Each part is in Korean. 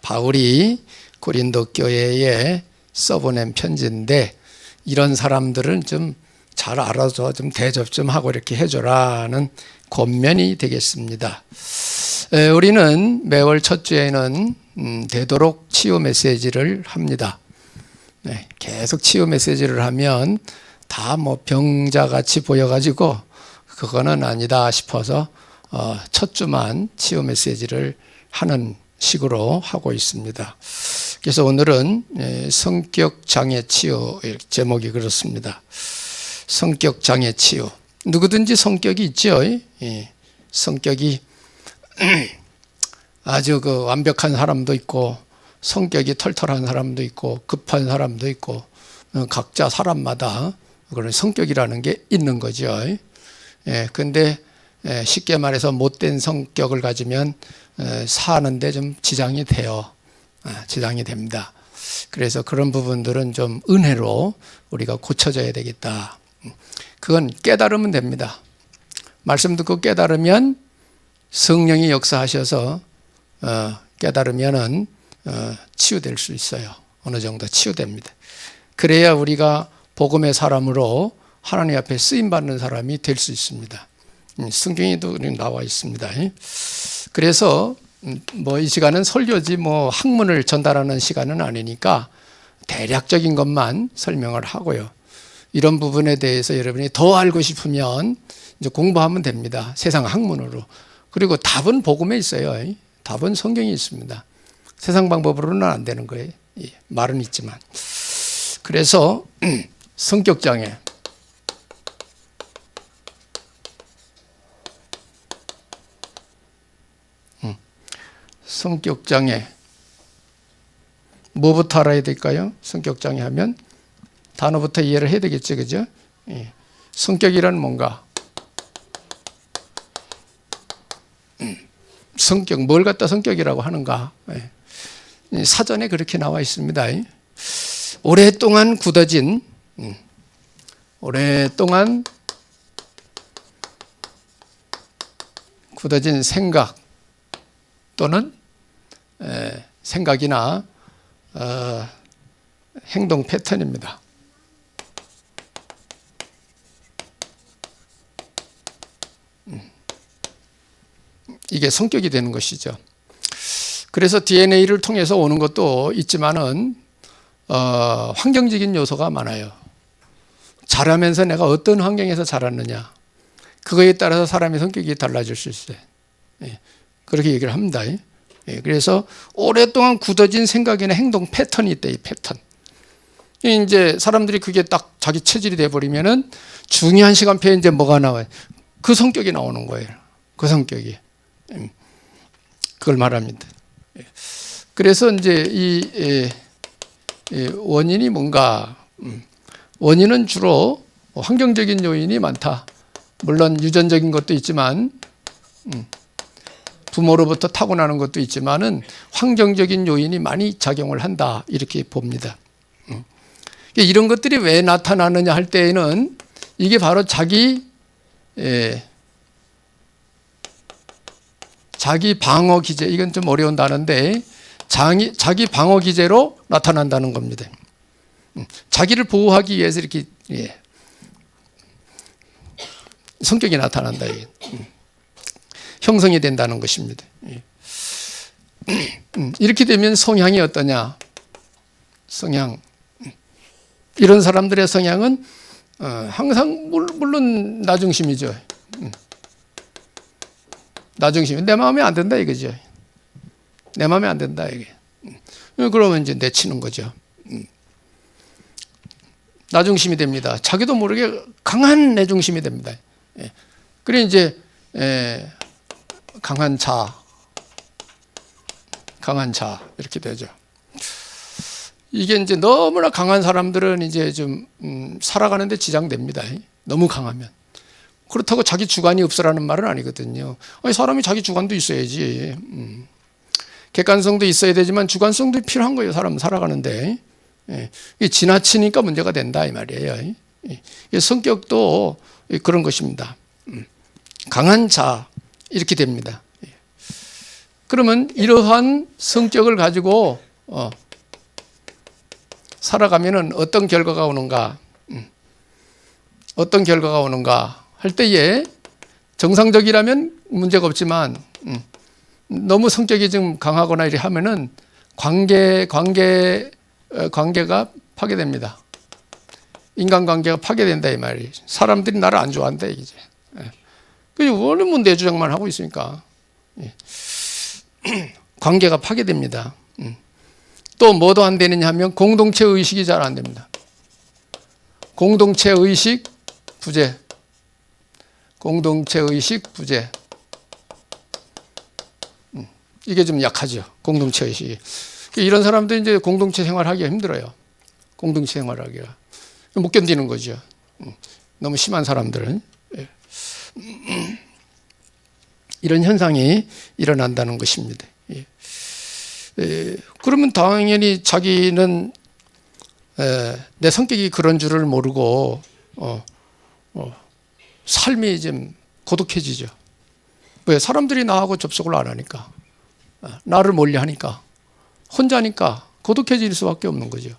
바울이 고린도 교회에 써보낸 편지인데 이런 사람들은 좀 잘 알아서 좀 대접 좀 하고 이렇게 해줘라는 권면이 되겠습니다. 우리는 매월 첫 주에는 되도록 치유 메시지를 합니다. 계속 치유 메시지를 하면 다 뭐 병자같이 보여가지고 그거는 아니다 싶어서 첫 주만 치유 메시지를 하는 식으로 하고 있습니다. 그래서 오늘은 성격 장애 치유, 제목이 그렇습니다. 성격 장애 치유. 누구든지 성격이 있죠. 성격이 아주 완벽한 사람도 있고 성격이 털털한 사람도 있고 급한 사람도 있고 각자 사람마다 그런 성격이라는 게 있는 거죠. 근데 쉽게 말해서 못된 성격을 가지면 사는데 좀 지장이 돼요. 지장이 됩니다. 그래서 그런 부분들은 좀 은혜로 우리가 고쳐져야 되겠다. 그건 깨달으면 됩니다. 말씀 듣고 깨달으면 성령이 역사하셔서 깨달으면은 치유될 수 있어요. 어느 정도 치유됩니다. 그래야 우리가 복음의 사람으로 하나님 앞에 쓰임받는 사람이 될 수 있습니다. 성경에도 나와 있습니다. 그래서 뭐 이 시간은 설교지 뭐 학문을 전달하는 시간은 아니니까 대략적인 것만 설명을 하고요. 이런 부분에 대해서 여러분이 더 알고 싶으면 이제 공부하면 됩니다. 세상 학문으로. 그리고 답은 복음에 있어요. 답은 성경에 있습니다. 세상 방법으로는 안 되는 거예요. 말은 있지만. 그래서 성격장애. 성격장애. 뭐부터 알아야 될까요? 성격장애 하면 단어부터 이해를 해야 되겠죠. 그죠? 성격이란 뭔가? 성격, 뭘 갖다 성격이라고 하는가? 사전에 그렇게 나와 있습니다. 오랫동안 굳어진 생각 또는 생각이나 행동 패턴입니다. 이게 성격이 되는 것이죠. 그래서 DNA를 통해서 오는 것도 있지만은 환경적인 요소가 많아요. 자라면서 내가 어떤 환경에서 자랐느냐, 그거에 따라서 사람의 성격이 달라질 수 있어요. 그렇게 얘기를 합니다. 그래서 오랫동안 굳어진 생각이나 행동 패턴이 있다. 이 패턴. 이제 사람들이 그게 딱 자기 체질이 돼버리면은 중요한 시간표에 이제 뭐가 나와요? 그 성격이 나오는 거예요. 그 성격이. 그걸 말합니다. 그래서 이제 이 원인이 뭔가? 원인은 주로 환경적인 요인이 많다. 물론 유전적인 것도 있지만, 부모로부터 타고나는 것도 있지만은 환경적인 요인이 많이 작용을 한다. 이렇게 봅니다. 이런 것들이 왜 나타나느냐 할 때에는 이게 바로 자기 방어 기제, 이건 좀 어려운 단어인데 자기 방어 기제로 나타난다는 겁니다. 자기를 보호하기 위해서 이렇게 성격이 나타난다. 형성이 된다는 것입니다. 이렇게 되면 성향이 어떠냐? 성향. 이런 사람들의 성향은 항상 물론 나 중심이죠. 나 중심이 내 마음에 안 든다 이거죠. 내 마음에 안 든다 이게. 그러면 이제 내치는 거죠. 나 중심이 됩니다. 자기도 모르게 강한 내 중심이 됩니다. 그래 이제 강한 자 이렇게 되죠. 이게 이제 너무나 강한 사람들은 이제 좀 살아가는데 지장됩니다. 너무 강하면. 그렇다고 자기 주관이 없으라는 말은 아니거든요. 아니, 사람이 자기 주관도 있어야지. 객관성도 있어야 되지만 주관성도 필요한 거예요. 사람 살아가는데. 이게 지나치니까 문제가 된다 이 말이에요. 성격도 그런 것입니다. 강한 자 이렇게 됩니다. 그러면 이러한 성격을 가지고 살아가면은 어떤 결과가 오는가? 어떤 결과가 오는가 할 때에 정상적이라면 문제가 없지만 너무 성격이 좀 강하거나 이렇게 하면은 관계가 파괴됩니다. 인간관계가 파괴된다 이 말이에요. 사람들이 나를 안 좋아한다 이제. 그게 원래 내 주장만 하고 있으니까 관계가 파괴됩니다. 또 뭐도 안 되느냐 하면 공동체 의식이 잘 안 됩니다. 공동체 의식 부재. 공동체 의식 부재. 이게 좀 약하죠. 공동체 의식이. 이런 사람들이 이제 공동체 생활하기가 힘들어요. 공동체 생활하기가. 못 견디는 거죠. 너무 심한 사람들은. 이런 현상이 일어난다는 것입니다. 그러면 당연히 자기는 내 성격이 그런 줄을 모르고 삶이 좀 고독해지죠. 왜? 사람들이 나하고 접촉을 안 하니까. 나를 멀리하니까. 혼자니까 고독해질 수밖에 없는 거죠.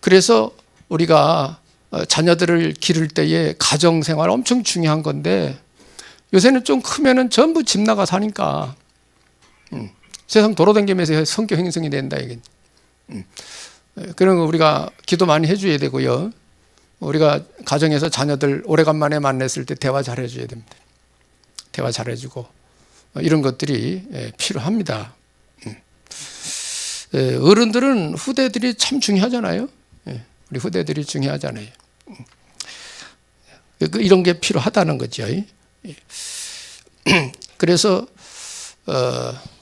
그래서 우리가 자녀들을 기를 때에 가정생활 엄청 중요한 건데 요새는 좀 크면은 전부 집 나가 사니까 세상 돌아다니면서 성격 형성이 된다 이게. 그런 거 우리가 기도 많이 해줘야 되고요. 우리가 가정에서 자녀들 오래간만에 만났을 때 대화 잘해줘야 됩니다. 대화 잘해주고 이런 것들이 필요합니다. 어른들은 후대들이 참 중요하잖아요. 우리 후대들이 중요하잖아요. 이런 게 필요하다는 거죠. 그래서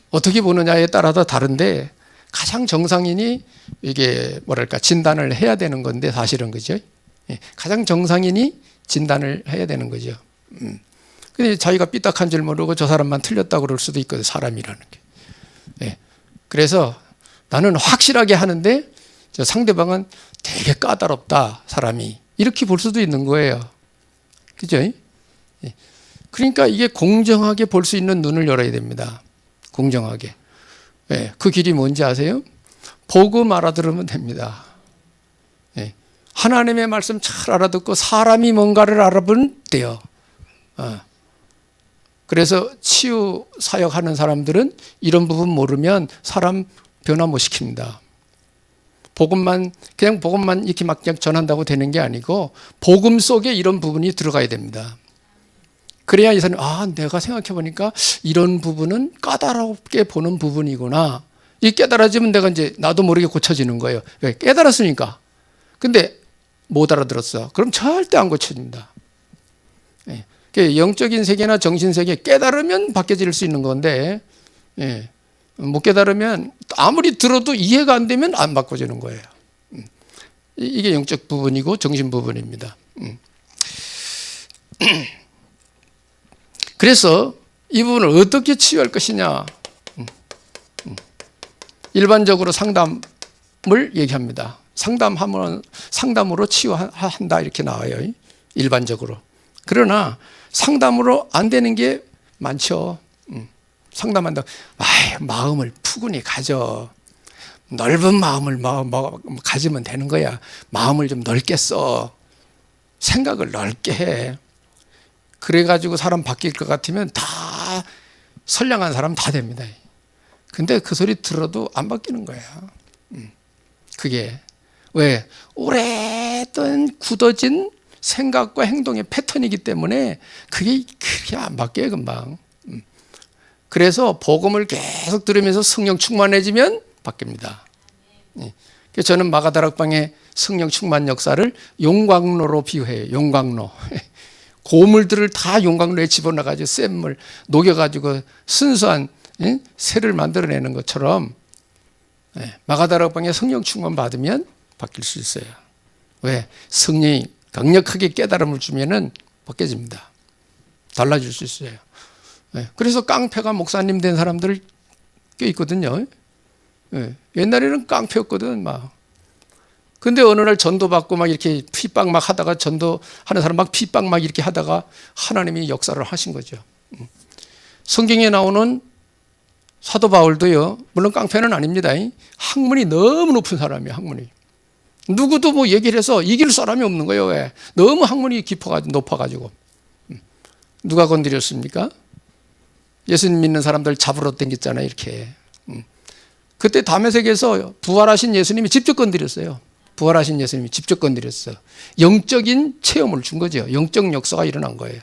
어떻게 보느냐에 따라서 다른데 가장 정상인이 이게 뭐랄까 진단을 해야 되는 건데 사실은 그죠? 가장 정상인이 진단을 해야 되는 거죠. 근데 자기가 삐딱한 줄 모르고 저 사람만 틀렸다고 그럴 수도 있거든요. 사람이라는 게. 그래서 나는 확실하게 하는데 저 상대방은 되게 까다롭다 사람이 이렇게 볼 수도 있는 거예요. 그죠? 그러니까 이게 공정하게 볼 수 있는 눈을 열어야 됩니다. 공정하게. 그 길이 뭔지 아세요? 복음 알아들으면 됩니다. 하나님의 말씀 잘 알아듣고 사람이 뭔가를 알아보면 돼요. 그래서 치유 사역하는 사람들은 이런 부분 모르면 사람 변화 못 시킵니다. 그냥 복음만 이렇게 막 전한다고 되는 게 아니고 복음 속에 이런 부분이 들어가야 됩니다. 그래야 이 사람이 내가 생각해 보니까 이런 부분은 까다롭게 보는 부분이구나. 이 깨달아지면 내가 이제 나도 모르게 고쳐지는 거예요. 왜? 깨달았으니까. 근데 못 알아들었어. 그럼 절대 안 고쳐집니다. 영적인 세계나 정신 세계 깨달으면 바뀌어질 수 있는 건데 못 깨달으면 아무리 들어도 이해가 안 되면 안 바꿔지는 거예요. 이게 영적 부분이고 정신 부분입니다. 그래서 이 부분을 어떻게 치유할 것이냐. 일반적으로 상담을 얘기합니다. 상담으로 치유한다 이렇게 나와요. 일반적으로. 그러나 상담으로 안 되는 게 많죠. 상담한다. 마음을 푸근히 가져. 넓은 마음을 가지면 되는 거야. 마음을 좀 넓게 써. 생각을 넓게 해. 그래가지고 사람 바뀔 것 같으면 다 선량한 사람 다 됩니다. 근데 그 소리 들어도 안 바뀌는 거야. 그게 왜? 오랫동안 굳어진 생각과 행동의 패턴이기 때문에 그게 안 바뀌어요 금방. 그래서 복음을 계속 들으면서 성령 충만해지면 바뀝니다. 그래서 저는 마가다락방의 성령 충만 역사를 용광로로 비유해요. 용광로. 고물들을 다 용광로에 집어넣어가지고 센 물 녹여가지고 순수한 새를 만들어내는 것처럼 마가다락방의 성령 충만 받으면 바뀔 수 있어요. 왜? 성령이 강력하게 깨달음을 주면은 바뀌어집니다. 달라질 수 있어요. 그래서 깡패가 목사님 된 사람들 꽤 있거든요. 옛날에는 깡패였거든, 막. 근데 어느 날 전도 받고 막 이렇게 핍박 막 하다가 전도하는 사람 막 핍박 막 이렇게 하다가 하나님이 역사를 하신 거죠. 성경에 나오는 사도 바울도요, 물론 깡패는 아닙니다. 학문이 너무 높은 사람이에요. 학문이. 누구도 뭐 얘기를 해서 이길 사람이 없는 거예요. 왜? 너무 학문이 높아가지고. 누가 건드렸습니까? 예수님 믿는 사람들 잡으러 댕겼잖아요. 이렇게. 그때 다메섹에서 부활하신 예수님이 직접 건드렸어요. 부활하신 예수님이 직접 건드렸어요. 영적인 체험을 준 거죠. 영적 역사가 일어난 거예요.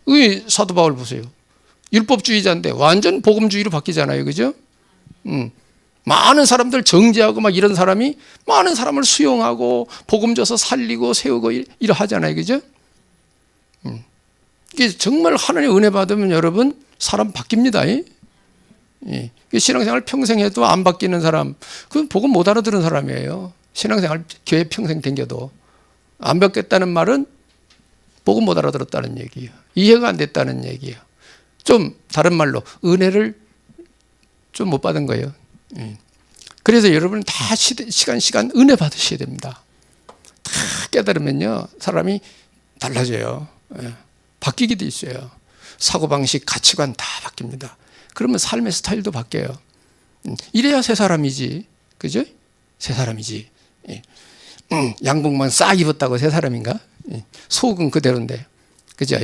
이 사도 바울 보세요. 율법주의자인데 완전 복음주의로 바뀌잖아요. 그죠? 많은 사람들 정죄하고 막 이런 사람이 많은 사람을 수용하고 복음 줘서 살리고 세우고 이러 하잖아요. 그죠? 이게 정말 하나님의 은혜 받으면 여러분 사람 바뀝니다. 예. 신앙생활 평생 해도 안 바뀌는 사람, 그건 복음 못 알아들은 사람이에요. 신앙생활 교회 평생 댕겨도 안 바뀌었다는 말은 복음 못 알아들었다는 얘기예요. 이해가 안 됐다는 얘기예요. 좀 다른 말로 은혜를 좀 못 받은 거예요. 그래서 여러분 다 시간 은혜 받으셔야 됩니다. 다 깨달으면요 사람이 달라져요. 바뀌게 돼 있어요. 사고방식, 가치관 다 바뀝니다. 그러면 삶의 스타일도 바뀌어요. 이래야 새 사람이지. 그죠? 새 사람이지. 양복만 싹 입었다고 새 사람인가? 속은 그대로인데. 그죠?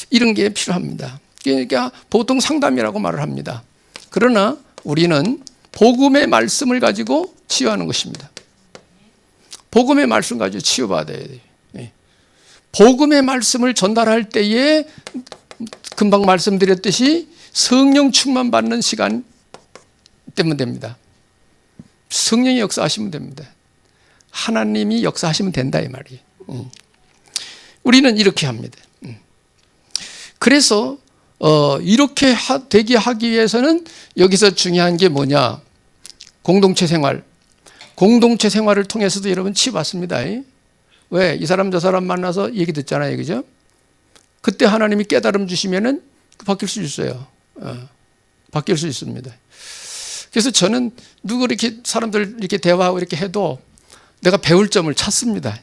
이런 게 필요합니다. 그러니까 보통 상담이라고 말을 합니다. 그러나 우리는 복음의 말씀을 가지고 치유하는 것입니다. 복음의 말씀 가지고 치유받아야 돼요. 복음의 말씀을 전달할 때에 금방 말씀드렸듯이 성령 충만 받는 시간 때문에 됩니다. 성령이 역사하시면 됩니다. 하나님이 역사하시면 된다 이 말이에요. 우리는 이렇게 합니다. 그래서 이렇게 되게 하기 위해서는 여기서 중요한 게 뭐냐? 공동체 생활. 공동체 생활을 통해서도 여러분 치유받습니다. 왜? 이 사람 저 사람 만나서 얘기 듣잖아요. 그죠? 그때 하나님이 깨달음 주시면은 바뀔 수 있어요. 바뀔 수 있습니다. 그래서 저는 누구 이렇게 사람들 이렇게 대화하고 이렇게 해도 내가 배울 점을 찾습니다.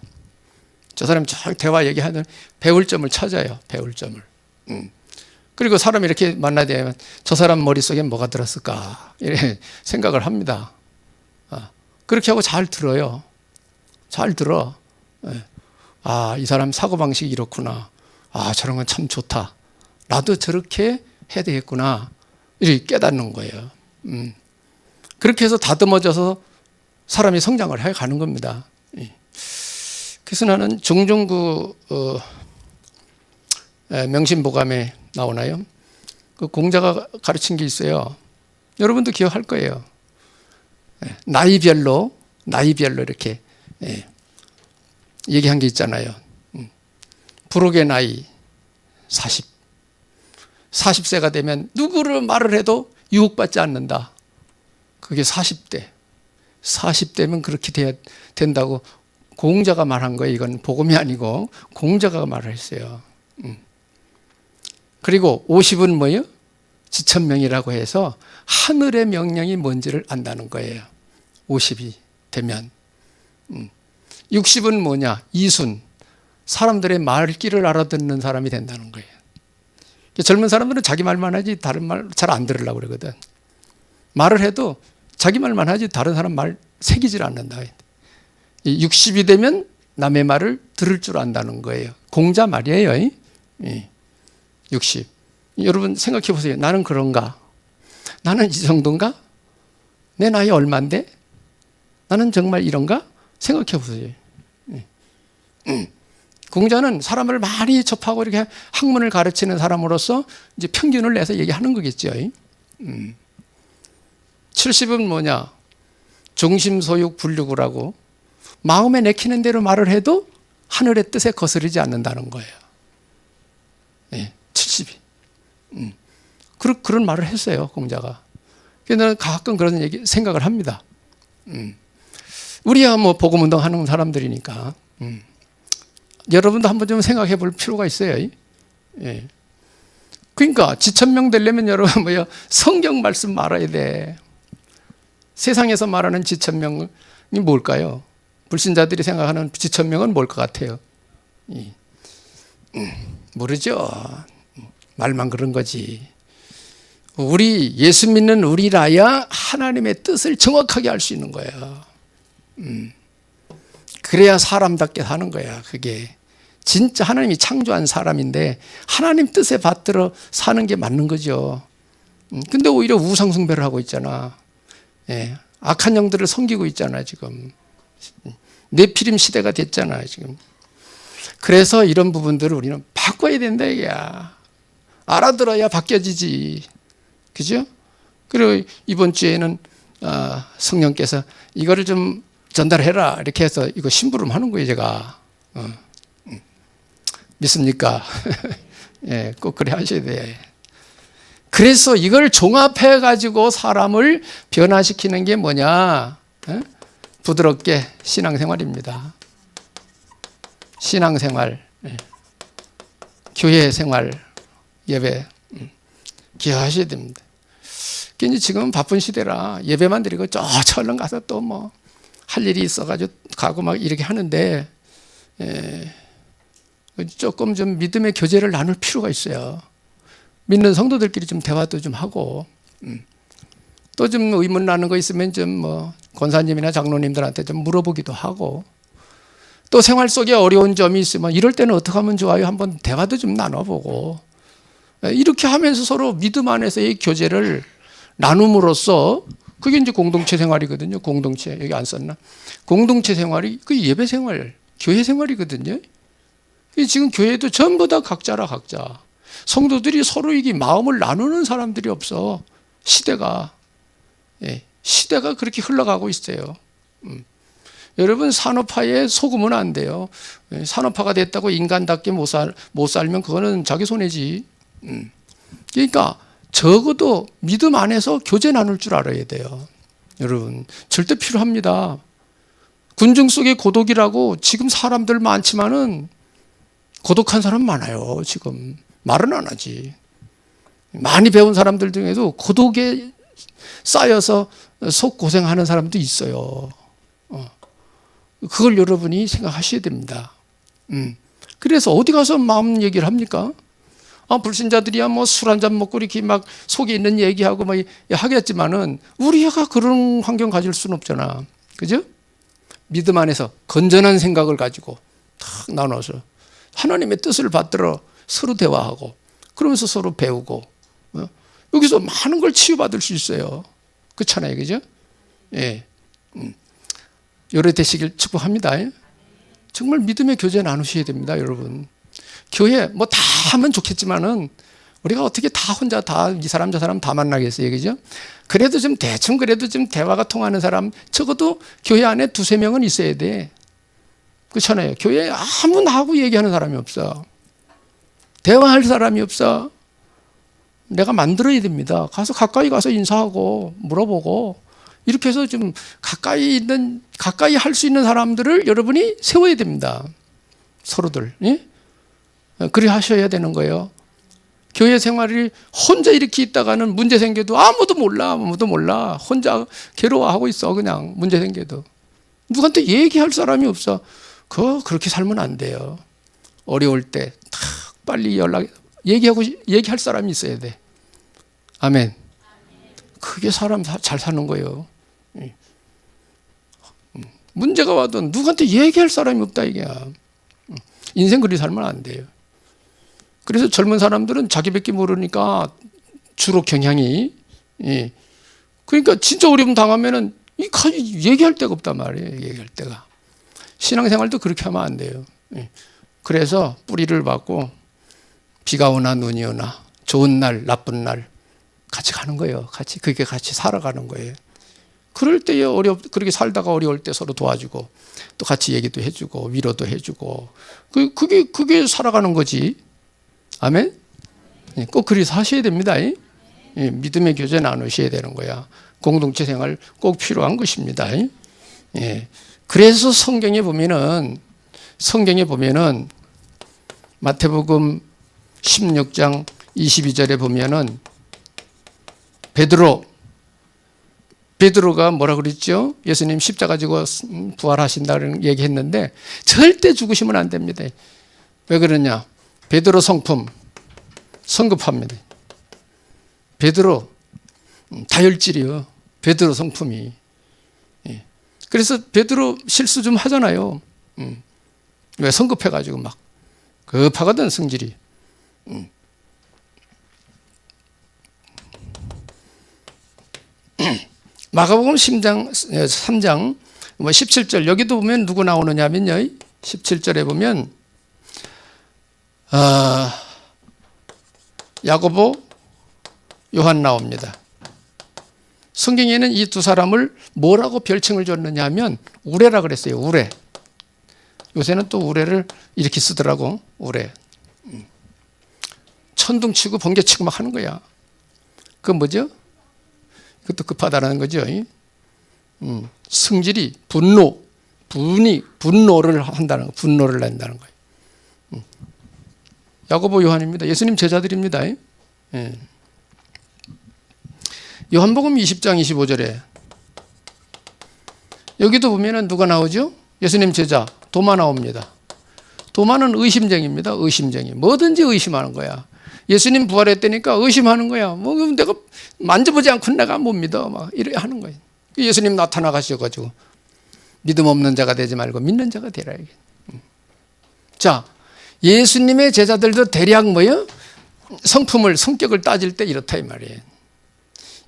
저 사람이 저 대화 얘기하는 배울 점을 찾아요. 배울 점을. 그리고 사람이 이렇게 만나야 되면 저 사람 머릿속에 뭐가 들었을까 이렇게 생각을 합니다. 그렇게 하고 잘 들어요. 잘 들어. 아, 이 사람 사고방식이 이렇구나. 아, 저런 건 참 좋다. 나도 저렇게 해야 되겠구나. 이렇게 깨닫는 거예요. 그렇게 해서 다듬어져서 사람이 성장을 해 가는 겁니다. 그래서 나는 종종 명심보감에 나오나요? 그 공자가 가르친 게 있어요. 여러분도 기억할 거예요. 나이별로 이렇게 얘기한 게 있잖아요. 부록의 나이 40세가 되면 누구를 말을 해도 유혹받지 않는다. 그게 40대면 그렇게 돼야 된다고 공자가 말한 거예요. 이건 복음이 아니고 공자가 말을 했어요. 그리고 50은 뭐예요? 지천명이라고 해서 하늘의 명령이 뭔지를 안다는 거예요. 50이 되면. 60은 뭐냐? 이순. 사람들의 말귀를 알아듣는 사람이 된다는 거예요. 젊은 사람들은 자기 말만 하지 다른 말 잘 안 들으려고 그러거든. 말을 해도 자기 말만 하지 다른 사람 말 새기질 않는다. 60이 되면 남의 말을 들을 줄 안다는 거예요. 공자 말이에요. 60. 여러분 생각해 보세요. 나는 그런가? 나는 이 정도인가? 내 나이 얼만데? 나는 정말 이런가? 생각해 보세요. 공자는 사람을 많이 접하고 이렇게 학문을 가르치는 사람으로서 이제 평균을 내서 얘기하는 거겠죠. 70은 뭐냐? 종심소육 불류구라고 마음에 내키는 대로 말을 해도 하늘의 뜻에 거스르지 않는다는 거예요. 70이. 그런 말을 했어요, 공자가. 그래서 나는 가끔 그런 생각을 합니다. 우리야 뭐 복음운동 하는 사람들이니까. 여러분도 한번 좀 생각해 볼 필요가 있어요. 그러니까 지천명 되려면 여러분 뭐야? 성경 말씀 말아야 돼. 세상에서 말하는 지천명이 뭘까요? 불신자들이 생각하는 지천명은 뭘 것 같아요? 모르죠. 말만 그런 거지. 우리 예수 믿는 우리라야 하나님의 뜻을 정확하게 알 수 있는 거야. 그래야 사람답게 사는 거야. 그게 진짜 하나님이 창조한 사람인데 하나님 뜻에 받들어 사는 게 맞는 거죠. 근데 오히려 우상숭배를 하고 있잖아. 예, 악한 영들을 섬기고 있잖아 지금. 네피림 시대가 됐잖아 지금. 그래서 이런 부분들을 우리는 바꿔야 된다 이게야. 알아들어야 바뀌어지지. 그죠? 그리고 이번 주에는 성령께서 이거를 좀 전달해라 이렇게 해서 이거 심부름 하는 거예요 제가. 믿습니까? 예, 꼭 그래 하셔야 돼. 그래서 이걸 종합해 가지고 사람을 변화시키는 게 뭐냐? 부드럽게 신앙생활입니다. 신앙생활, 교회 생활, 예배 기여하셔야 됩니다. 근데 지금은 바쁜 시대라 예배만 드리고 저 얼른 가서 또 뭐 할 일이 있어가지고 가고 막 이렇게 하는데 조금 좀 믿음의 교제를 나눌 필요가 있어요. 믿는 성도들끼리 좀 대화도 좀 하고 또 좀 의문 나는 거 있으면 좀 뭐 권사님이나 장로님들한테 좀 물어보기도 하고 또 생활 속에 어려운 점이 있으면 이럴 때는 어떻게 하면 좋아요? 한번 대화도 좀 나눠보고 이렇게 하면서 서로 믿음 안에서의 교제를 나눔으로써 그게 이제 공동체 생활이거든요. 공동체 여기 안 썼나? 공동체 생활이 그 예배 생활, 교회 생활이거든요. 지금 교회도 전부 다 각자라 각자. 성도들이 서로 이게 마음을 나누는 사람들이 없어. 시대가 그렇게 흘러가고 있어요. 여러분 산업화에 속으면 안 돼요. 산업화가 됐다고 인간답게 못 살면 그거는 자기 손해지. 그러니까 적어도 믿음 안에서 교제 나눌 줄 알아야 돼요. 여러분 절대 필요합니다. 군중 속의 고독이라고 지금 사람들 많지만은 고독한 사람 많아요. 지금 말은 안 하지. 많이 배운 사람들 중에도 고독에 쌓여서 속 고생하는 사람도 있어요. 그걸 여러분이 생각하셔야 됩니다. 그래서 어디 가서 마음 얘기를 합니까? 불신자들이야 뭐 술 한잔 먹고 이렇게 막 속에 있는 얘기하고 막 하겠지만은 우리가 그런 환경 가질 수는 없잖아. 그죠? 믿음 안에서 건전한 생각을 가지고 탁 나눠서 하나님의 뜻을 받들어 서로 대화하고 그러면서 서로 배우고 여기서 많은 걸 치유받을 수 있어요. 그렇잖아요. 그죠? 예. 요래 되시길 축복합니다. 정말 믿음의 교제 나누셔야 됩니다, 여러분. 교회 뭐 다 하면 좋겠지만은 우리가 어떻게 다 혼자 다 이 사람 저 사람 다 만나겠어요, 그죠? 그래도 좀 대충 그래도 좀 대화가 통하는 사람 적어도 교회 안에 두세 명은 있어야 돼. 그렇잖아요. 교회에 아무나 하고 얘기하는 사람이 없어. 대화할 사람이 없어. 내가 만들어야 됩니다. 가까이 가서 인사하고 물어보고 이렇게 해서 좀 가까이 할 수 있는 사람들을 여러분이 세워야 됩니다. 서로들. 예? 그리 하셔야 되는 거예요. 교회 생활이 혼자 이렇게 있다가는 문제 생겨도 아무도 몰라. 혼자 괴로워하고 있어. 그냥 문제 생겨도. 누구한테 얘기할 사람이 없어. 그렇게 살면 안 돼요. 어려울 때 탁 빨리 얘기할 사람이 있어야 돼. 아멘. 그게 사람 잘 사는 거예요. 문제가 와도 누구한테 얘기할 사람이 없다 이게. 인생 그리 살면 안 돼요. 그래서 젊은 사람들은 자기밖에 모르니까 주로 경향이 그러니까 진짜 어려움 당하면은 얘기할 데가 없단 말이에요. 얘기할 데가. 신앙생활도 그렇게 하면 안 돼요. 그래서 뿌리를 받고 비가 오나 눈이 오나 좋은 날 나쁜 날 같이 가는 거예요. 그렇게 같이 살아가는 거예요. 그럴 때에 그렇게 살다가 어려울 때 서로 도와주고 또 같이 얘기도 해주고 위로도 해주고 그게 살아가는 거지. 아멘. 꼭 그래서 하셔야 됩니다. 믿음의 교제 나누셔야 되는 거야. 공동체 생활 꼭 필요한 것입니다. 그래서 성경에 보면은 마태복음 16장 22절에 보면은 베드로가 뭐라 그랬죠? 예수님 십자가 지고 부활하신다는 얘기했는데 절대 죽으시면 안 됩니다. 왜 그러냐? 베드로 성품 성급합니다. 베드로 다혈질이요. 베드로 성품이. 그래서 베드로 실수 좀 하잖아요. 왜 성급해가지고 막 급하거든 성질이. 마가복음 3장 17절 여기도 보면 누구 나오느냐면요. 17절에 보면 야고보, 요한 나옵니다. 성경에는 이 두 사람을 뭐라고 별칭을 줬느냐 하면 우레라 그랬어요. 우레. 요새는 또 우레를 이렇게 쓰더라고. 우레. 천둥치고 번개치고 막 하는 거야. 그건 뭐죠? 그것도 급하다는 거죠. 성질이 분노를 한다는 거, 분노를 낸다는 거예요. 야고보, 요한입니다. 예수님 제자들입니다. 요한복음 20장 25절에 여기도 보면은 누가 나오죠? 예수님 제자 도마 나옵니다. 도마는 의심쟁이입니다. 의심쟁이. 뭐든지 의심하는 거야. 예수님 부활했다니까 의심하는 거야. 뭐 내가 만져보지 않고는 내가 못 믿어. 막 이래 하는 거예요. 예수님 나타나 가셔가지고 믿음 없는 자가 되지 말고 믿는 자가 되라. 자, 예수님의 제자들도 대략 뭐예요? 성격을 따질 때 이렇다 이 말이에요.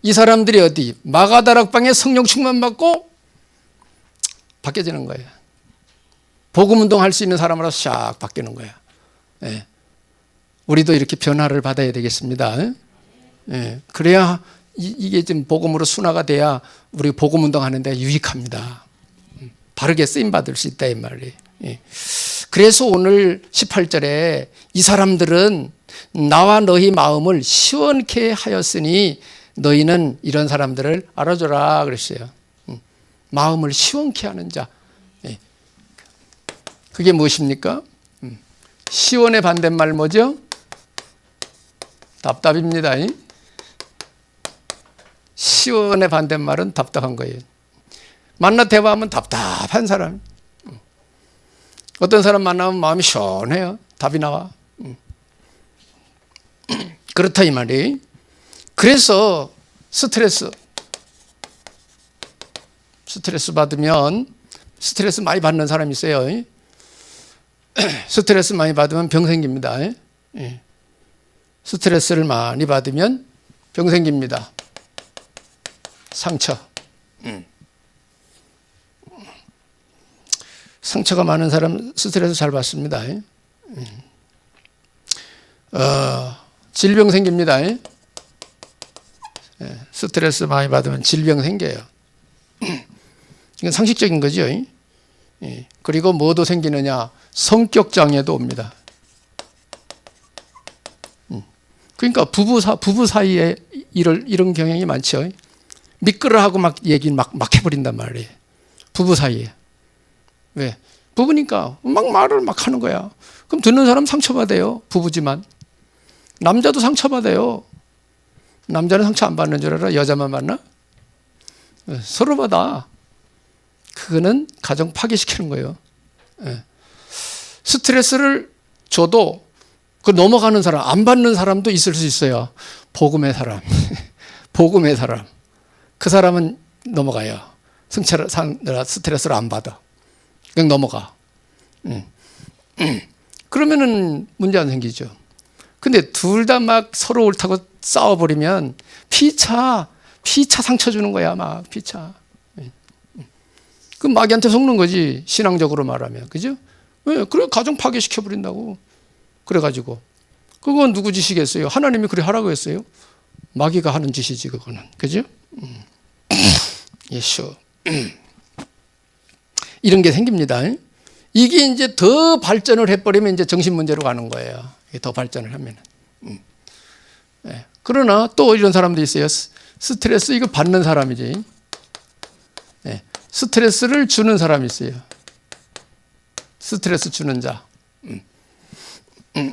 이 사람들이 어디 마가다락방에 성령 충만 받고 바뀌어지는 거예요. 복음 운동할 수 있는 사람으로 샥 바뀌는 거야. 예. 우리도 이렇게 변화를 받아야 되겠습니다. 예. 그래야 이게 지금 복음으로 순화가 돼야 우리 복음 운동하는데 유익합니다. 바르게 쓰임 받을 수 있다 이 말이에요. 예. 그래서 오늘 18절에 이 사람들은 나와 너희 마음을 시원케 하였으니 너희는 이런 사람들을 알아줘라 그랬어요. 마음을 시원케 하는 자. 그게 무엇입니까? 시원의 반대말 뭐죠? 답답입니다. 시원의 반대말은 답답한 거예요. 만나 대화하면 답답한 사람. 어떤 사람 만나면 마음이 시원해요. 답이 나와. 그렇다 이 말이에요. 그래서 스트레스 받으면 스트레스 많이 받는 사람이 있어요. 스트레스 많이 받으면 병 생깁니다. 스트레스를 많이 받으면 병 생깁니다. 상처가 많은 사람 스트레스 잘 받습니다. 질병 생깁니다. 스트레스 많이 받으면 질병 생겨요. 이건 상식적인 거죠. 그리고 뭐도 생기느냐? 성격 장애도 옵니다. 그러니까 부부 사이에 이런 경향이 많죠. 미끄러하고 막 얘기 막 해버린단 말이에요. 부부 사이에. 왜? 부부니까 막 말을 막 하는 거야. 그럼 듣는 사람 상처받아요. 부부지만. 남자도 상처받아요. 남자는 상처 안 받는 줄 알아? 여자만 받나? 서로 받아. 그거는 가정 파괴시키는 거예요. 스트레스를 줘도 그 넘어가는 사람, 안 받는 사람도 있을 수 있어요. 복음의 사람. 복음의 사람. 그 사람은 넘어가요. 스트레스를 안 받아. 그냥 넘어가. 그러면은 문제 안 생기죠. 근데 둘 다 막 서로 옳다고 싸워버리면 피차 상처 주는 거야, 막 피차. 그 마귀한테 속는 거지, 신앙적으로 말하면. 그죠? 왜? 그래, 가정 파괴시켜버린다고. 그래가지고. 그건 누구 짓이겠어요? 하나님이 그래 하라고 했어요? 마귀가 하는 짓이지, 그거는. 그죠? 예수. 이런 게 생깁니다. 이게 이제 더 발전을 해버리면 이제 정신 문제로 가는 거예요. 더 발전을 하면은. 그러나 또 이런 사람도 있어요. 스트레스 이거 받는 사람이지. 스트레스를 주는 사람이 있어요. 스트레스 주는 자.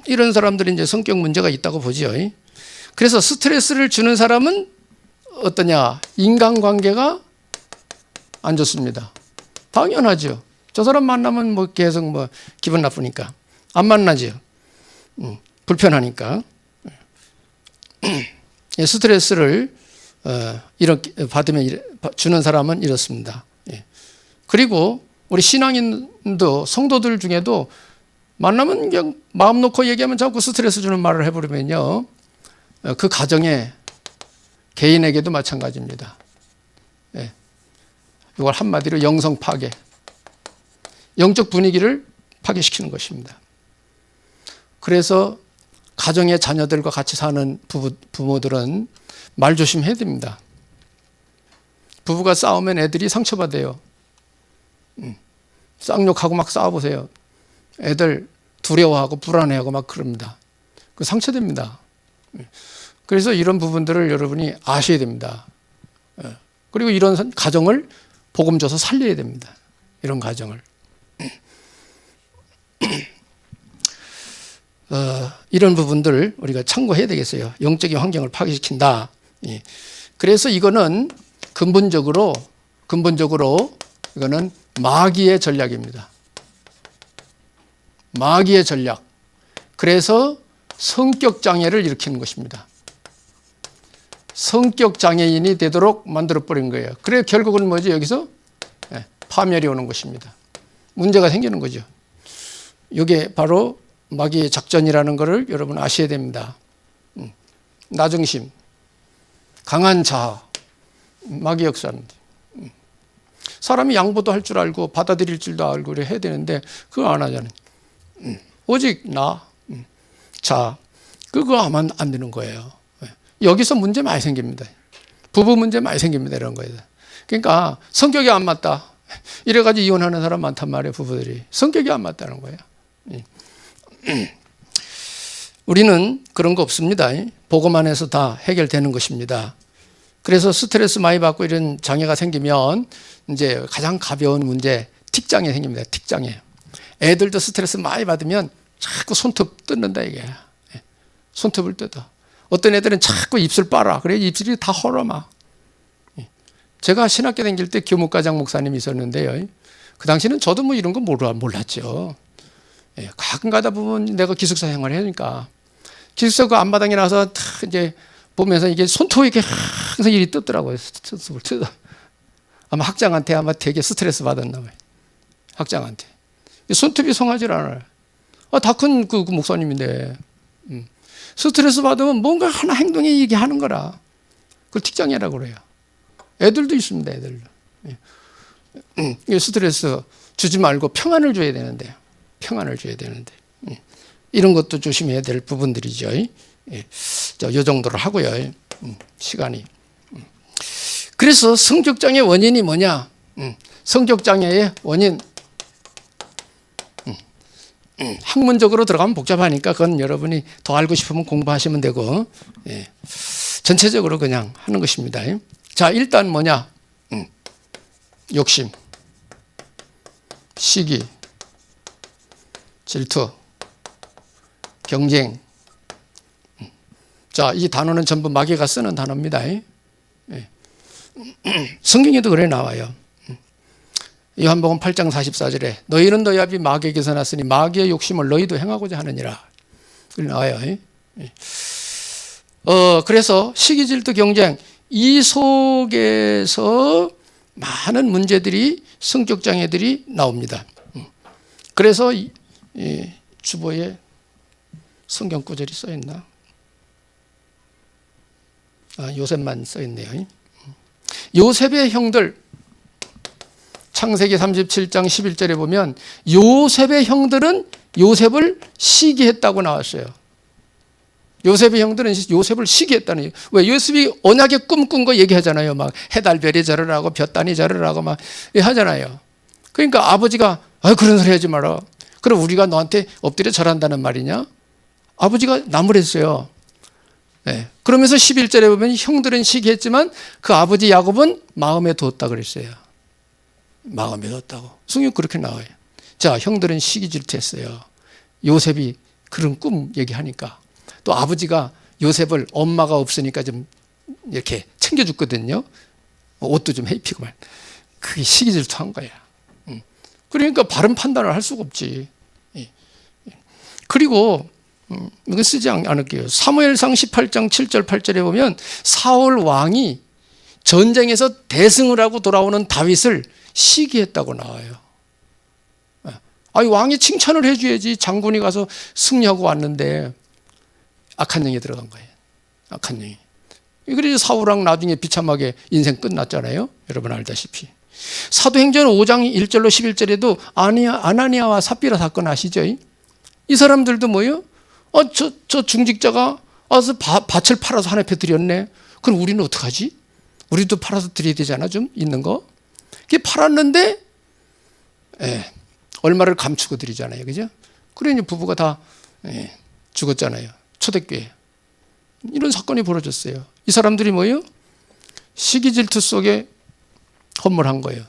이런 사람들이 이제 성격 문제가 있다고 보죠. 그래서 스트레스를 주는 사람은 어떠냐? 인간관계가 안 좋습니다. 당연하죠. 저 사람 만나면 뭐 계속 뭐 기분 나쁘니까 안 만나죠. 불편하니까. 스트레스를 이렇게 받으면 주는 사람은 이렇습니다. 그리고 우리 신앙인도 성도들 중에도 만나면 그냥 마음 놓고 얘기하면 자꾸 스트레스 주는 말을 해버리면요, 그 가정에 개인에게도 마찬가지입니다. 이걸 한마디로 영성 파괴, 영적 분위기를 파괴시키는 것입니다. 그래서 가정의 자녀들과 같이 사는 부모들은 말 조심해야 됩니다. 부부가 싸우면 애들이 상처받아요. 쌍욕하고 막 싸워보세요. 애들 두려워하고 불안해하고 막 그럽니다. 그 상처됩니다. 그래서 이런 부분들을 여러분이 아셔야 됩니다. 그리고 이런 가정을 복음 줘서 살려야 됩니다. 이런 가정을. 이런 부분들 우리가 참고해야 되겠어요. 영적인 환경을 파괴시킨다. 그래서 이거는 근본적으로 이거는 마귀의 전략입니다. 마귀의 전략. 그래서 성격 장애를 일으키는 것입니다. 성격 장애인이 되도록 만들어버린 거예요. 그래 결국은 뭐죠? 여기서 파멸이 오는 것입니다. 문제가 생기는 거죠. 이게 바로 마귀의 작전이라는 것을 여러분 아셔야 됩니다. 나중심, 강한 자아, 마귀 역사입니다. 사람이 양보도 할 줄 알고 받아들일 줄도 알고 그래 해야 되는데 그거 안 하잖아요. 오직 나, 자, 그거 하면 안 되는 거예요. 여기서 문제 많이 생깁니다. 부부 문제 많이 생깁니다. 이런 거에서. 그러니까 성격이 안 맞다. 이래가지고 이혼하는 사람 많단 말이에요. 부부들이. 성격이 안 맞다는 거예요. 우리는 그런 거 없습니다. 보고만 해서 다 해결되는 것입니다. 그래서 스트레스 많이 받고 이런 장애가 생기면 이제 가장 가벼운 문제, 틱장애 생깁니다. 틱장애. 애들도 스트레스 많이 받으면 자꾸 손톱 뜯는다 이게. 손톱을 뜯어. 어떤 애들은 자꾸 입술 빨아. 그래 입술이 다 헐어마. 제가 신학교 다닐 때 교무과장 목사님이 있었는데요. 그 당시는 저도 뭐 이런 거 몰랐죠. 가끔 가다 보면 내가 기숙사 생활을 하니까 기숙사 그 앞마당에 나서 이제 보면서 이게 손톱이 이렇게 항상 일이 뜯더라고요. 손톱을 뜯어. 아마 학장한테 아마 되게 스트레스 받았나 봐요. 학장한테. 손톱이 성하질 않아요. 다 큰 그 목사님인데. 스트레스 받으면 뭔가 하나 행동에 얘기하는 거라. 그걸 틱장애라고 그래요. 애들도 있습니다. 애들도. 스트레스 주지 말고 평안을 줘야 되는데. 평안을 줘야 되는데. 이런 것도 조심해야 될 부분들이죠. 이 정도로 하고요. 시간이. 그래서 성격장애 원인이 뭐냐? 성격장애의 원인. 학문적으로 들어가면 복잡하니까 그건 여러분이 더 알고 싶으면 공부하시면 되고, 전체적으로 그냥 하는 것입니다. 자, 일단 뭐냐? 욕심, 시기, 질투, 경쟁. 자, 이 단어는 전부 마귀가 쓰는 단어입니다. 성경에도 그래 나와요. 요한복음 8장 44절에 너희는 너희 아비 마귀에게서 났으니 마귀의 욕심을 너희도 행하고자 하느니라. 그래 나와요. 그래서 시기, 질투, 경쟁 이 속에서 많은 문제들이 성격 장애들이 나옵니다. 그래서 주보에 성경 구절이 써 있나? 요셉만 써 있네요. 요셉의 형들 창세기 37장 11절에 보면 요셉의 형들은 요셉을 시기했다고 나왔어요. 요셉의 형들은 요셉을 시기했다는 얘기. 왜? 요셉이 언약의 꿈꾼 거 얘기하잖아요. 막 해달별이 절으라고 볕단이 절으라고 막 하잖아요. 그러니까 아버지가 그런 소리 하지 마라. 그럼 우리가 너한테 엎드려 절한다는 말이냐? 아버지가 나무랬어요. 그러면서 11절에 보면 형들은 시기했지만 그 아버지 야곱은 마음에 두었다 그랬어요. 마음에 두었다고. 성경 그렇게 나와요. 자, 형들은 시기 질투했어요. 요셉이 그런 꿈 얘기하니까. 또 아버지가 요셉을 엄마가 없으니까 좀 이렇게 챙겨줬거든요. 옷도 좀 입히고 말. 그게 시기 질투한 거야. 그러니까 바른 판단을 할 수가 없지. 그리고 이거 쓰지 않을게요. 사무엘상 18장 7절 8절에 보면 사울 왕이 전쟁에서 대승을 하고 돌아오는 다윗을 시기했다고 나와요. 아니, 왕이 칭찬을 해줘야지. 장군이 가서 승리하고 왔는데 악한 영이 들어간 거예요. 악한 영이. 그래서 사울왕 나중에 비참하게 인생 끝났잖아요. 여러분 알다시피. 사도행전 5장 1절로 11절에도 아나니아와 삽비라 사건 아시죠? 이 사람들도 뭐예요? 저 중직자가 와서 밭을 팔아서 하나님께 드렸네. 그럼 우리는 어떡하지? 우리도 팔아서 드려야 되잖아, 좀 있는 거. 그게 팔았는데, 얼마를 감추고 드리잖아요, 그죠? 그러니 부부가 다 죽었잖아요. 초대교회. 이런 사건이 벌어졌어요. 이 사람들이 뭐예요? 시기 질투 속에 헌물한 거예요.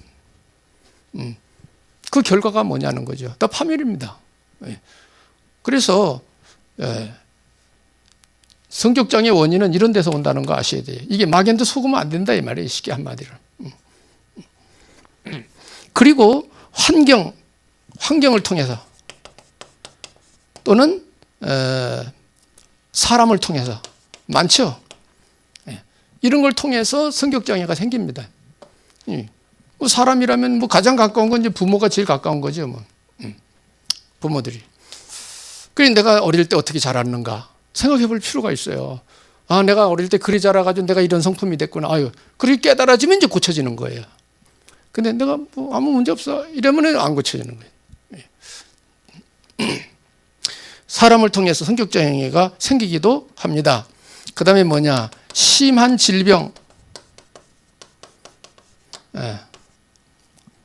그 결과가 뭐냐는 거죠. 다 파멸입니다. 그래서 성격장애 원인은 이런 데서 온다는 거 아셔야 돼요. 이게 막연도 속으면 안 된다 이 말이에요. 쉽게 한마디로. 그리고 환경을 통해서 또는 사람을 통해서 많죠. 이런 걸 통해서 성격장애가 생깁니다. 사람이라면 가장 가까운 건 이제 부모가 제일 가까운 거죠. 부모들이. 그래 내가 어릴 때 어떻게 자랐는가 생각해 볼 필요가 있어요. 내가 어릴 때 그리 자라가지고 내가 이런 성품이 됐구나. 그렇게 깨달아지면 이제 고쳐지는 거예요. 근데 내가 아무 문제 없어 이러면 안 고쳐지는 거예요. 사람을 통해서 성격장애가 생기기도 합니다. 그 다음에 뭐냐? 심한 질병.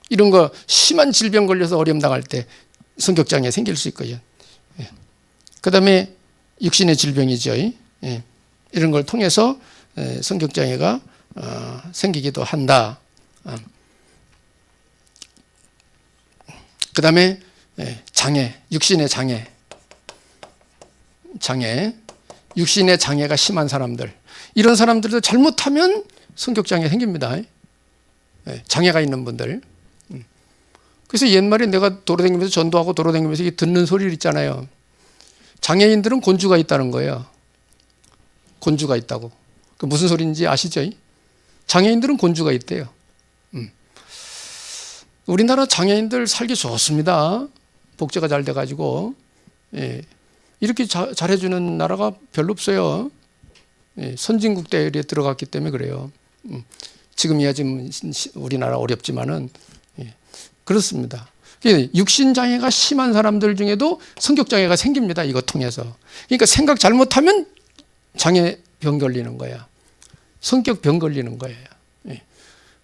이런 거 심한 질병 걸려서 어려움 당할 때 성격장애 생길 수 있고요. 그 다음에 육신의 질병이죠. 이런 걸 통해서 성격장애가 생기기도 한다. 그 다음에 장애, 육신의 장애. 육신의 장애가 심한 사람들. 이런 사람들도 잘못하면 성격장애 생깁니다. 장애가 있는 분들. 그래서 옛말에 내가 도로다니면서 전도하고 도로다니면서 듣는 소리를 있잖아요. 장애인들은 곤주가 있다는 거예요. 곤주가 있다고. 그 무슨 소리인지 아시죠? 장애인들은 곤주가 있대요. 우리나라 장애인들 살기 좋습니다. 복지가 잘 돼가지고. 이렇게 잘해주는 나라가 별로 없어요. 선진국 대열에 들어갔기 때문에 그래요. 지금이야 지금 우리나라 어렵지만은 그렇습니다. 육신장애가 심한 사람들 중에도 성격장애가 생깁니다. 이거 통해서. 그러니까 생각 잘못하면 장애병 걸리는 거야. 성격병 걸리는 거예요.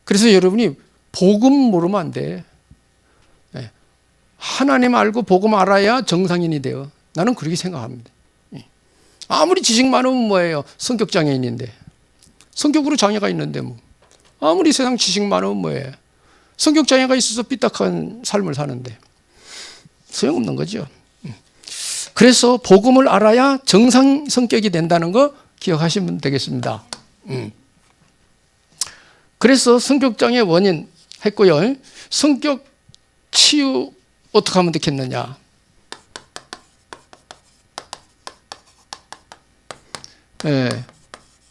그래서 여러분이 복음 모르면 안 돼. 하나님 알고 복음 알아야 정상인이 돼요. 나는 그렇게 생각합니다. 아무리 지식 많으면 뭐예요? 성격장애인인데. 성격으로 장애가 있는데 뭐. 아무리 세상 지식 많으면 뭐예요? 성격장애가 있어서 삐딱한 삶을 사는데 소용없는 거죠. 그래서 복음을 알아야 정상 성격이 된다는 거 기억하시면 되겠습니다. 그래서 성격장애 원인 했고요. 성격 치유 어떻게 하면 되겠느냐.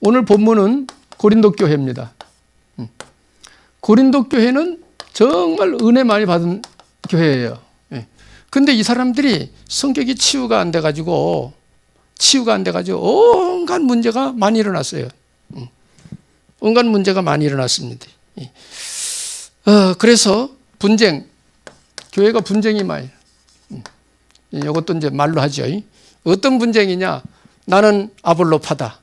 오늘 본문은 고린도 교회입니다. 고린도 교회는 정말 은혜 많이 받은 교회예요. 근데 이 사람들이 성격이 치유가 안 돼가지고 온갖 문제가 많이 일어났어요. 온갖 문제가 많이 일어났습니다. 그래서 분쟁, 교회가 분쟁이 많이. 이것도 이제 말로 하죠. 어떤 분쟁이냐? 나는 아볼로파다.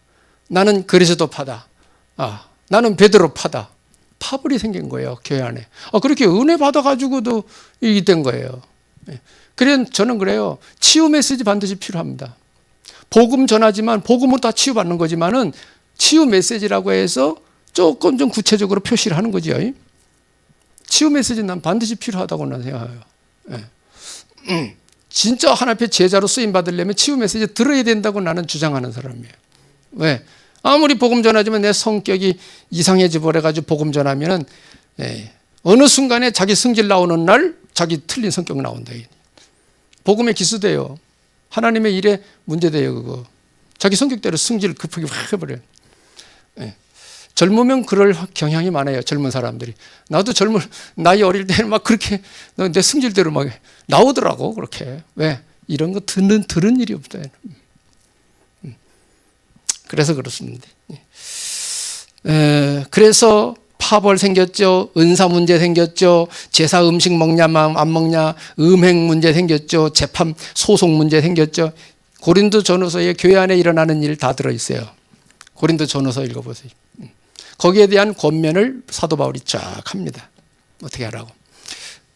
나는 그리스도파다. 나는 베드로파다. 파벌이 생긴 거예요, 교회 안에. 그렇게 은혜 받아가지고도 이게 된 거예요. 그래서 저는 그래요. 치유 메시지 반드시 필요합니다. 복음 전하지만, 복음은 다 치유받는 거지만은 치유 메시지라고 해서 조금 좀 구체적으로 표시를 하는 거죠. 치유 메시지는 난 반드시 필요하다고 난 생각해요. 진짜 하나님 앞에 제자로 쓰임 받으려면 치유 메시지 들어야 된다고 나는 주장하는 사람이에요. 왜? 아무리 복음 전하지만 내 성격이 이상해져 버려가지고 복음 전하면은 어느 순간에 자기 성질 나오는 날 자기 틀린 성격 나온다. 복음에 기수돼요. 하나님의 일에 문제돼요, 그거. 자기 성격대로 승질 급하게 확 해버려요. 예. 젊으면 그럴 경향이 많아요, 젊은 사람들이. 나도 나이 어릴 때는 막 그렇게 내 승질대로 막 나오더라고, 그렇게. 왜? 이런 거 들은 일이 없다. 그래서 그렇습니다. 그래서 파벌 생겼죠. 은사 문제 생겼죠. 제사 음식 먹냐 안 먹냐, 음행 문제 생겼죠. 재판 소송 문제 생겼죠. 고린도전후서에 교회 안에 일어나는 일 다 들어있어요. 고린도전후서 읽어보세요. 거기에 대한 권면을 사도 바울이 쫙 합니다. 어떻게 하라고.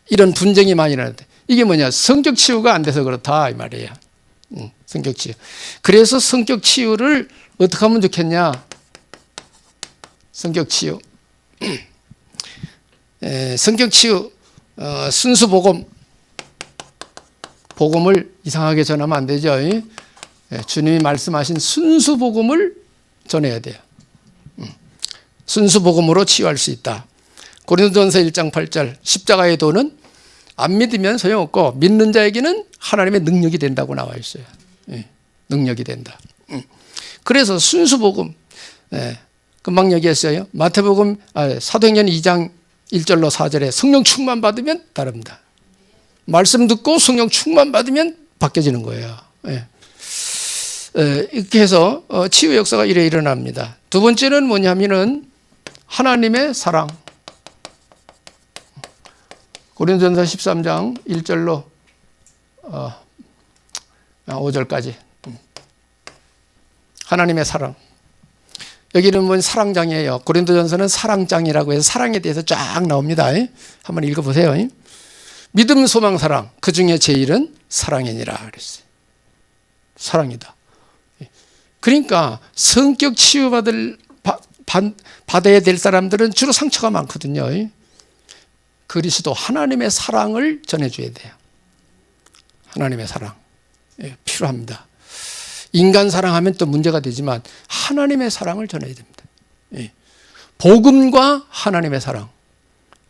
이런 분쟁이 많이 일어나는데 이게 뭐냐, 성격 치유가 안 돼서 그렇다 이 말이에요. 성격 치유. 그래서 성격 치유를 어떻게 하면 좋겠냐. 성격 치유. 성격 치유, 순수 복음을 이상하게 전하면 안 되죠. 주님이 말씀하신 순수 복음을 전해야 돼요. 순수 복음으로 치유할 수 있다. 고린도전서 1장 8절, 십자가의 도는 안 믿으면 소용없고 믿는 자에게는 하나님의 능력이 된다고 나와 있어요. 능력이 된다. 그래서 순수 복음, 금방 얘기했어요. 마태복음, 사도행전 2장 1절로 4절에 성령 충만 받으면 다릅니다. 말씀 듣고 성령 충만 받으면 바뀌어지는 거예요. 이렇게 해서 치유 역사가 이래 일어납니다. 두 번째는 뭐냐면은 하나님의 사랑. 고린도전서 13장 1절로 5절까지. 하나님의 사랑. 여기는 뭐 사랑장이에요. 고린도전서는 사랑장이라고 해서 사랑에 대해서 쫙 나옵니다. 한번 읽어보세요. 믿음, 소망, 사랑. 그 중에 제일은 사랑이니라 그랬어요. 사랑이다. 그러니까 성격 받아야 될 사람들은 주로 상처가 많거든요. 그리스도 하나님의 사랑을 전해줘야 돼요. 하나님의 사랑. 필요합니다. 인간 사랑하면 또 문제가 되지만 하나님의 사랑을 전해야 됩니다. 복음과 하나님의 사랑.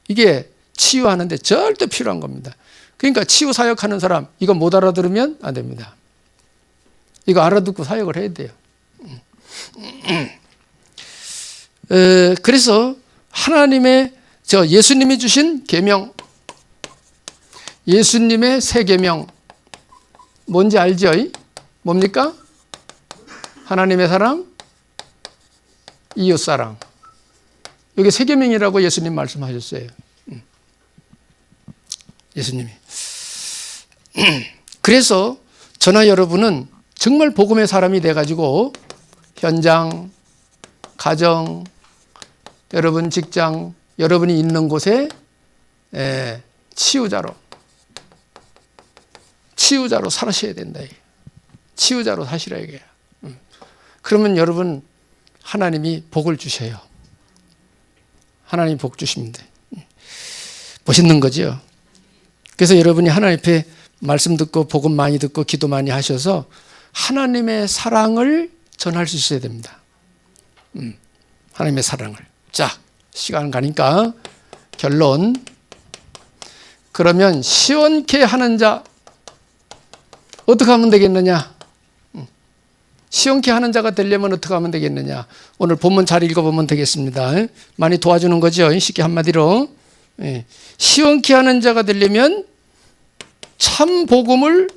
이게 치유하는데 절대 필요한 겁니다. 그러니까 치유 사역하는 사람 이거 못 알아들으면 안 됩니다. 이거 알아듣고 사역을 해야 돼요. 그래서 하나님의 예수님이 주신 계명, 예수님의 새 계명 뭔지 알죠? 뭡니까? 하나님의 사랑, 이웃 사랑. 여기 새 계명이라고 예수님 말씀하셨어요. 예수님이. 그래서 저나 여러분은 정말 복음의 사람이 돼가지고 현장, 가정, 여러분 직장, 여러분이 있는 곳에 치유자로 살아셔야 된다. 치유자로 사시라 이게. 그러면 여러분 하나님이 복을 주셔요. 하나님이 복 주십니다. 멋있는 거죠. 그래서 여러분이 하나님 앞에 말씀 듣고 복음 많이 듣고 기도 많이 하셔서 하나님의 사랑을 전할 수 있어야 됩니다. 하나님의 사랑을. 자, 시간 가니까 결론. 그러면 시원케 하는 자 어떻게 하면 되겠느냐? 시원케 하는 자가 되려면 어떻게 하면 되겠느냐? 오늘 본문 잘 읽어보면 되겠습니다. 많이 도와주는 거죠. 쉽게 한마디로. 시원케 하는 자가 되려면 참 복음을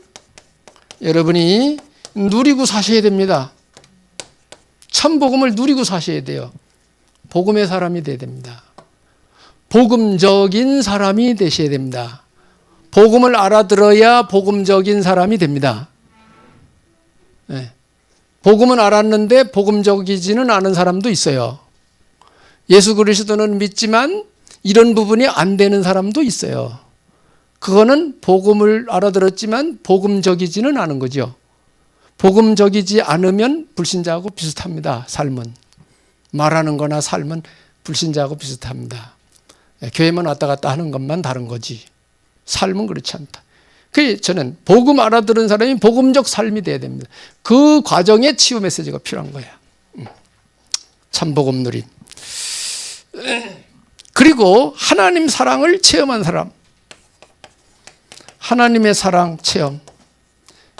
여러분이 누리고 사셔야 됩니다. 참 복음을 누리고 사셔야 돼요. 복음의 사람이 되어야 됩니다. 복음적인 사람이 되셔야 됩니다. 복음을 알아들어야 복음적인 사람이 됩니다. 복음은 알았는데 복음적이지는 않은 사람도 있어요. 예수 그리스도는 믿지만 이런 부분이 안 되는 사람도 있어요. 그거는 복음을 알아들었지만 복음적이지는 않은 거죠. 복음적이지 않으면 불신자하고 비슷합니다. 삶은. 말하는 거나 삶은 불신자하고 비슷합니다. 교회만 왔다 갔다 하는 것만 다른 거지. 삶은 그렇지 않다. 그래서 저는 복음 알아들은 사람이 복음적 삶이 돼야 됩니다. 그 과정에 치유 메시지가 필요한 거야. 참복음 누림. 그리고 하나님 사랑을 체험한 사람. 하나님의 사랑 체험.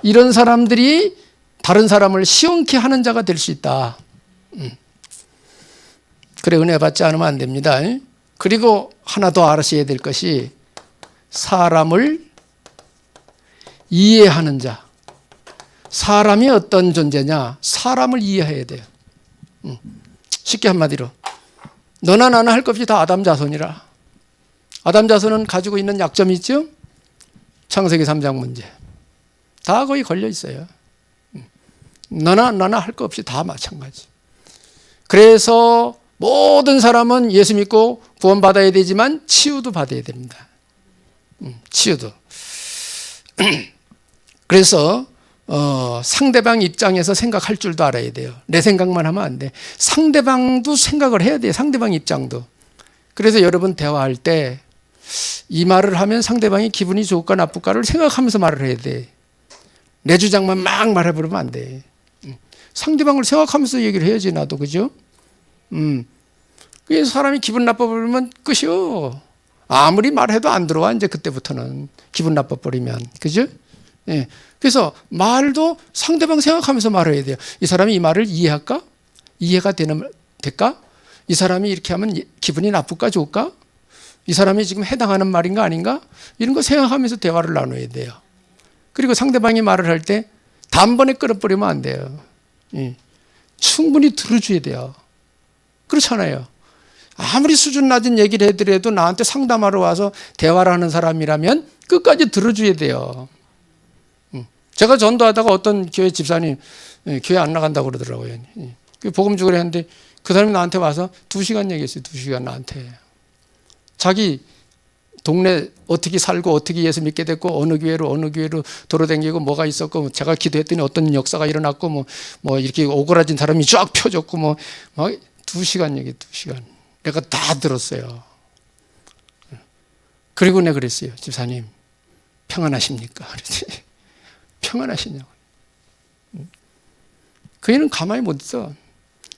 이런 사람들이 다른 사람을 시원케 하는 자가 될 수 있다. 그래, 은혜 받지 않으면 안 됩니다. 그리고 하나 더 알으셔야 될 것이 사람을 이해하는 자. 사람이 어떤 존재냐? 사람을 이해해야 돼요. 쉽게 한마디로 너나 나나 할 것 없이 다 아담 자손이라. 아담 자손은 가지고 있는 약점이 있죠? 창세기 3장 문제. 다 거의 걸려 있어요. 너나 나나 할 것 없이 다 마찬가지. 그래서 모든 사람은 예수 믿고 구원받아야 되지만 치유도 받아야 됩니다. 치유도. 그래서 상대방 입장에서 생각할 줄도 알아야 돼요. 내 생각만 하면 안 돼. 상대방도 생각을 해야 돼요. 상대방 입장도. 그래서 여러분 대화할 때 이 말을 하면 상대방이 기분이 좋을까 나쁠까를 생각하면서 말을 해야 돼. 내 주장만 막 말해버리면 안 돼. 상대방을 생각하면서 얘기를 해야지, 나도. 그죠? 그래서 사람이 기분 나빠버리면 끝이요. 아무리 말해도 안 들어와, 이제 그때부터는. 기분 나빠버리면. 그죠? 예. 그래서 말도 상대방 생각하면서 말해야 돼요. 이 사람이 이 말을 이해할까? 이해가 될까? 이 사람이 이렇게 하면 기분이 나쁠까, 좋을까? 이 사람이 지금 해당하는 말인가 아닌가? 이런 거 생각하면서 대화를 나눠야 돼요. 그리고 상대방이 말을 할 때 단번에 끊어버리면 안 돼요. 예. 충분히 들어줘야 돼요. 그렇잖아요. 아무리 수준 낮은 얘기를 해드려도 나한테 상담하러 와서 대화를 하는 사람이라면 끝까지 들어줘야 돼요. 제가 전도하다가 어떤 교회 집사님 교회 안 나간다고 그러더라고요. 복음 주기로 했는데 그 사람이 나한테 와서 2시간 얘기했어요. 2시간 나한테. 자기 동네 어떻게 살고 어떻게 예수 믿게 됐고 어느 교회로 돌아다니고 뭐가 있었고 제가 기도했더니 어떤 역사가 일어났고 뭐 이렇게 오그라진 사람이 쫙 펴졌고 막 2시간 얘기 2시간. 내가 다 들었어요. 그리고 내가 그랬어요. 집사님 평안하십니까? 그랬더니 평안하시냐고. 그 애는 가만히 못 있어.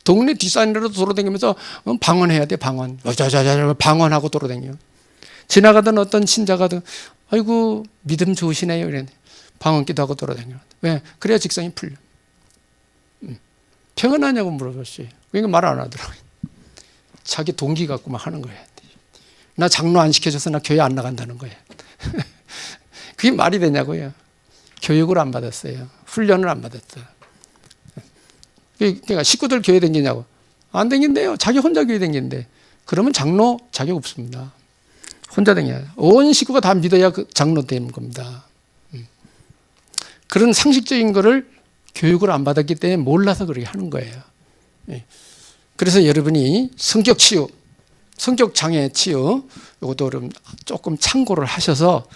동네 뒷산으로 돌아다니면서 방언해야 돼, 방언. 방언하고 돌아다녀. 지나가던 어떤 신자가 아이고 믿음 좋으시네요. 이랬는데 방언기도 하고 돌아다녀. 왜? 그래야 직성이 풀려. 평안하냐고 물어봤어요. 그러니까 말 안 하더라고요. 자기 동기 갖고 막 하는 거예요. 나 장로 안 시켜줘서 나 교회 안 나간다는 거예요. 그게 말이 되냐고요. 교육을 안 받았어요. 훈련을 안 받았어요. 그러니까 식구들 교회 다니냐고. 안 다닌대요. 자기 혼자 교회 다니는데. 그러면 장로 자격 없습니다. 혼자 다녀야 돼요. 온 식구가 다 믿어야 그 장로 되는 겁니다. 그런 상식적인 거를 교육을 안 받았기 때문에 몰라서 그렇게 하는 거예요. 그래서 여러분이 성격 치유, 성격 장애 치유, 이것도 조금 참고를 하셔서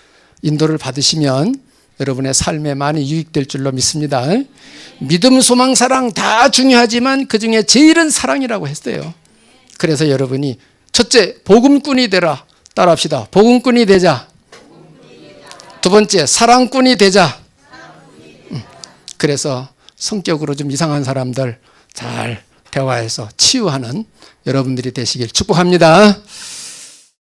인도를 받으시면 여러분의 삶에 많이 유익될 줄로 믿습니다. 믿음, 소망, 사랑 다 중요하지만 그중에 제일은 사랑이라고 했어요. 그래서 여러분이 첫째, 복음꾼이 되라. 따라합시다. 복음꾼이 되자. 두 번째, 사랑꾼이 되자. 그래서 성격으로 좀 이상한 사람들 잘 대화해서 치유하는 여러분들이 되시길 축복합니다.